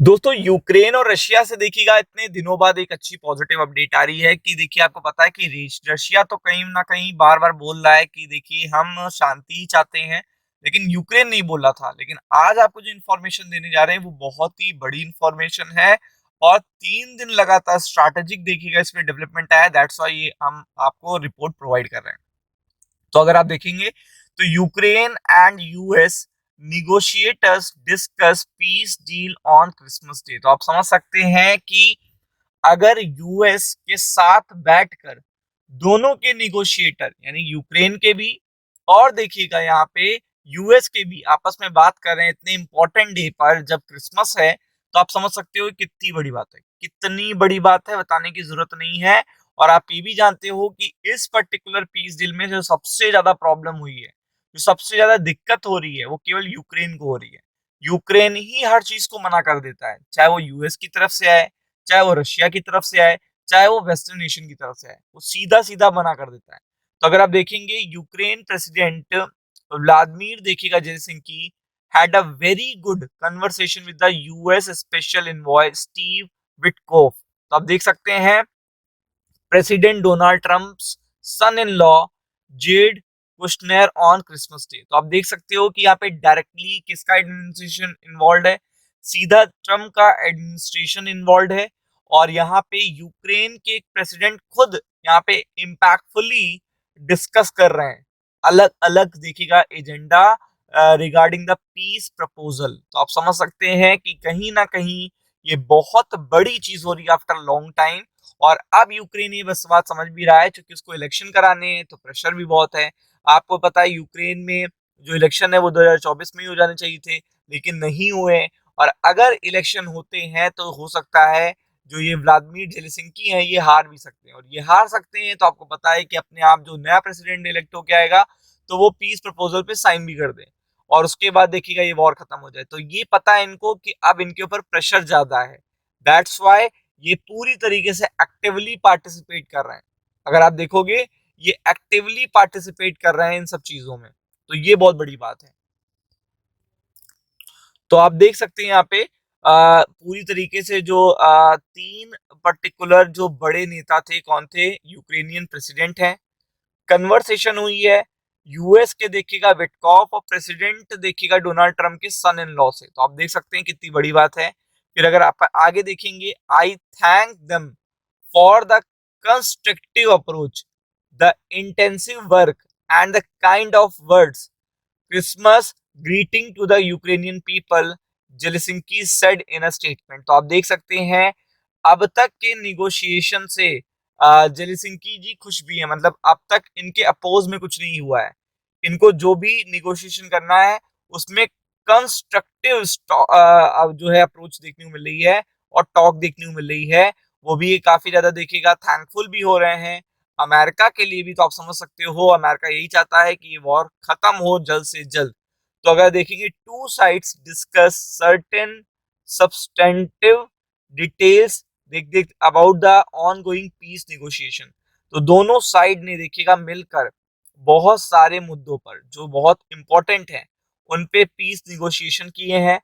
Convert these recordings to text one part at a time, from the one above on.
दोस्तों यूक्रेन और रशिया से देखिएगा इतने दिनों बाद एक अच्छी पॉजिटिव अपडेट आ रही है कि देखिए आपको पता है कि रशिया तो कहीं ना कहीं बार बार बोल रहा है कि देखिए हम शांति ही चाहते हैं, लेकिन यूक्रेन नहीं बोल रहा था। लेकिन आज आपको जो इन्फॉर्मेशन देने जा रहे हैं वो बहुत ही बड़ी इन्फॉर्मेशन है और 3 दिन लगातार स्ट्रैटेजिक देखिएगा इसमें डेवलपमेंट आया। दैट्स वाई ये हम आपको रिपोर्ट प्रोवाइड कर रहे हैं। तो अगर आप देखेंगे तो Ukraine and US negotiators discuss peace deal on Christmas Day. तो आप समझ सकते हैं कि अगर यूएस के साथ बैठकर दोनों के निगोशिएटर यानी यूक्रेन के भी और देखिएगा यहाँ पे यूएस के भी आपस में बात कर रहे हैं इतने इंपॉर्टेंट डे पर जब क्रिसमस है, तो आप समझ सकते हो कितनी बड़ी बात है। कितनी बड़ी बात है बताने की जरूरत नहीं है। और आप ये भी जानते हो कि इस पर्टिकुलर पीस डील में जो सबसे ज्यादा प्रॉब्लम हुई है, जो सबसे ज्यादा दिक्कत हो रही है, वो केवल यूक्रेन को हो रही है। यूक्रेन ही हर चीज को मना कर देता है, चाहे वो यूएस की तरफ से आए, चाहे वो रशिया की तरफ से आए, चाहे वो वेस्टर्न नेशन की तरफ से आए, वो सीधा सीधा मना कर देता है। तो अगर आप देखेंगे यूक्रेन प्रेसिडेंट व्लादिमीर देखिएगा Zelensky had a very good conversation with the US special envoy Steve Witkoff। तो आप देख सकते हैं President Donald Trump's son in law Jared Kushner on Christmas Day. तो आप देख सकते हो कि यहाँ पे डायरेक्टली किसका एडमिनिस्ट्रेशन इन्वॉल्व है, सीधा ट्रम्प का एडमिनिस्ट्रेशन इन्वॉल्व है। और यहाँ पे यूक्रेन के प्रेसिडेंट खुद यहाँ पे इम्पैक्टफुली डिस्कस कर रहे हैं अलग अलग देखिएगा agenda regarding the peace proposal. तो आप समझ सकते हैं कि कहीं ना कहीं ये बहुत बड़ी चीज हो रही है आफ्टर लॉन्ग टाइम। और अब यूक्रेन ये बस बात समझ भी रहा है, क्योंकि उसको इलेक्शन कराने हैं तो प्रेशर भी बहुत है। आपको पता है यूक्रेन में जो इलेक्शन है वो 2024 में ही हो जाने चाहिए थे, लेकिन नहीं हुए। और अगर इलेक्शन होते हैं तो हो सकता है जो ये व्लादिमीर जेलेंस्की हैं ये हार भी सकते हैं। और ये हार सकते हैं तो आपको पता है कि अपने आप जो नया प्रेसिडेंट इलेक्ट होके आएगा तो वो पीस प्रपोजल पे साइन भी कर दे और उसके बाद देखिएगा ये वॉर खत्म हो जाए। तो ये पता है इनको कि अब इनके ऊपर प्रेशर ज्यादा है। दैट्स वाई ये पूरी तरीके से एक्टिवली पार्टिसिपेट कर रहे हैं। अगर आप देखोगे ये एक्टिवली पार्टिसिपेट कर रहे हैं इन सब चीजों में, तो ये बहुत बड़ी बात है। तो आप देख सकते हैं यहाँ पे पूरी तरीके से जो 3 पर्टिकुलर जो बड़े नेता थे, कौन थे, यूक्रेनियन प्रेसिडेंट हैं, कन्वर्सेशन हुई है यूएस के देखिएगा विटकॉफ और प्रेसिडेंट देखिएगा डोनाल्ड ट्रम्प के सन इन लॉ से। तो आप देख सकते हैं कितनी बड़ी बात है। फिर अगर आप आगे देखेंगे, I thank them for the constructive approach, the intensive work and the kind of words Christmas greeting to the Ukrainian people, Zelensky said in a statement. तो आप देख सकते हैं अब तक के निगोशिएशन से जेलेंस्की जी खुश भी है, मतलब अब तक इनके अपोज में कुछ नहीं हुआ है। इनको जो भी निगोशिएशन करना है उसमें कंस्ट्रक्टिव जो है अप्रोच देखने को मिल रही है और टॉक देखने को मिल रही है। वो भी काफी ज्यादा देखिएगा थैंकफुल भी हो रहे हैं अमेरिका के लिए भी। तो आप समझ सकते हो अमेरिका यही चाहता है कि ये वॉर खत्म हो जल्द से जल्द। तो अगर देखेंगे two sides discuss certain substantive details देख देख about the ongoing peace negotiation. तो दोनों साइड ने देखिएगा मिलकर बहुत सारे मुद्दों पर जो बहुत इंपॉर्टेंट हैं उन पे पीस निगोशिएशन किए हैं।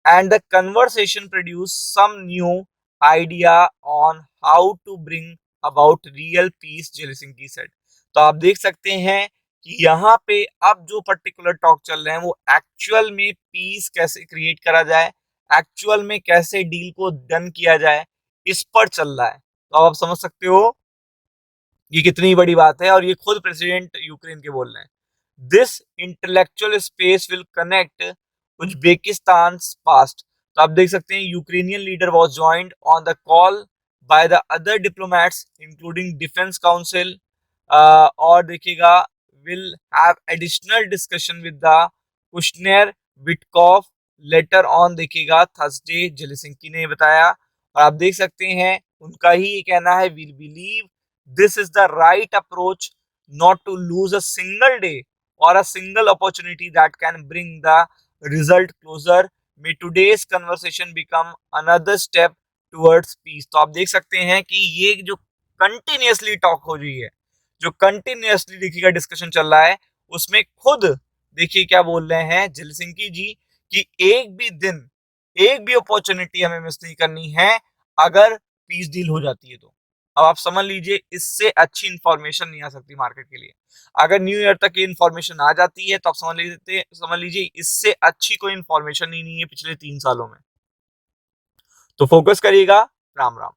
And the conversation produce some new idea on how to bring about real peace, Zelensky said. तो आप देख सकते हैं कि यहाँ पे अब जो पर्टिकुलर टॉक चल रहे हैं वो एक्चुअल में पीस कैसे क्रिएट करा जाए, एक्चुअल में कैसे डील को डन किया जाए, इस पर चल रहा है। तो आप समझ सकते हो ये कितनी बड़ी बात है। और ये खुद प्रेसिडेंट यूक्रेन के बोल रहे हैं, this intellectual space will connect Uzbekistan past. तो आप देख सकते हैं Ukrainian leader was joined on the call by the other diplomats including defence council. और देखिएगा will have additional discussion with the Kushner Witkoff later on देखिएगा Thursday, Zelensky ने बताया। और आप देख सकते हैं उनका ही ये कहना है, we believe this is the right approach not to lose a single day or a single opportunity that can bring the result closer. May today's conversation become another step towards peace। तो आप देख सकते हैं कि ये जो continuously talk हो रही है, जो कंटिन्यूअसली देखिएगा डिस्कशन चल रहा है, उसमें खुद देखिए क्या बोल रहे हैं जेलेंस्की जी कि एक भी दिन एक भी अपॉर्चुनिटी हमें मिस नहीं करनी है अगर पीस डील हो जाती है तो। अब आप समझ लीजिए इससे अच्छी इंफॉर्मेशन नहीं आ सकती मार्केट के लिए। अगर न्यू ईयर तक ये इंफॉर्मेशन आ जाती है तो आप समझ लीजिए इससे अच्छी कोई इंफॉर्मेशन ही नहीं है पिछले 3 सालों में। तो फोकस करिएगा। राम राम।